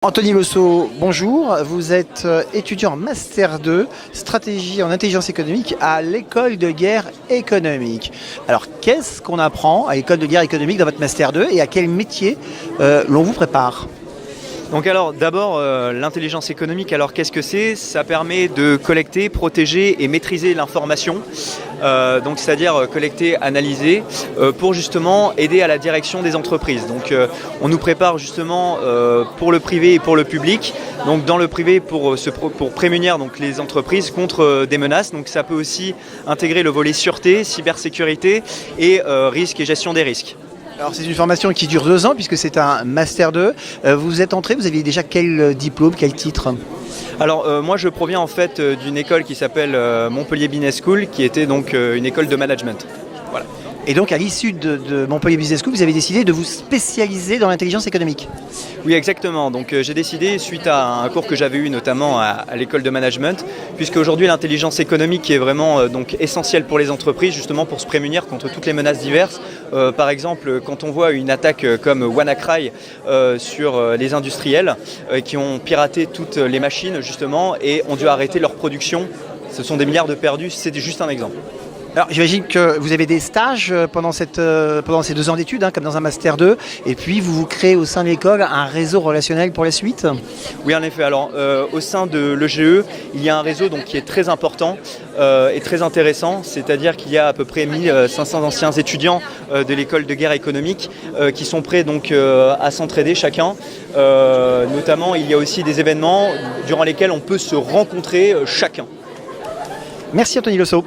Anthony Losso, bonjour. Vous êtes étudiant en Master 2, stratégie en intelligence économique à l'école de guerre économique. Alors, qu'est-ce qu'on apprend à l'école de guerre économique dans votre Master 2 et à quel métier l'on vous prépare ? Donc alors d'abord l'intelligence économique, alors qu'est-ce que c'est ? Ça permet de collecter, protéger et maîtriser l'information, donc c'est-à-dire collecter, analyser, pour justement aider à la direction des entreprises. Donc on nous prépare justement pour le privé et pour le public. Donc dans le privé pour prémunir donc les entreprises contre des menaces. Donc ça peut aussi intégrer le volet sûreté, cybersécurité et risque et gestion des risques. Alors c'est une formation qui dure 2 ans puisque c'est un Master 2. Vous êtes entré, vous aviez déjà quel diplôme, quel titre ? Alors moi je proviens en fait d'une école qui s'appelle Montpellier Business School, qui était donc une école de management. Voilà. Et donc à l'issue de Montpellier Business School, vous avez décidé de vous spécialiser dans l'intelligence économique. Oui, exactement. Donc j'ai décidé, suite à un cours que j'avais eu notamment à l'école de management, puisque aujourd'hui l'intelligence économique est vraiment donc essentielle pour les entreprises, justement pour se prémunir contre toutes les menaces diverses. Par exemple, quand on voit une attaque comme WannaCry sur les industriels qui ont piraté toutes les machines justement et ont dû arrêter leur production, ce sont des milliards de perdus, c'est juste un exemple. Alors j'imagine que vous avez des stages pendant ces 2 ans d'études, comme dans un Master 2, et puis vous créez au sein de l'école un réseau relationnel pour la suite. Oui, en effet. Alors au sein de l'EGE, il y a un réseau donc, qui est très important et très intéressant, c'est-à-dire qu'il y a à peu près 1500 anciens étudiants de l'école de guerre économique qui sont prêts donc, à s'entraider chacun. Notamment, il y a aussi des événements durant lesquels on peut se rencontrer chacun. Merci Anthony Losso.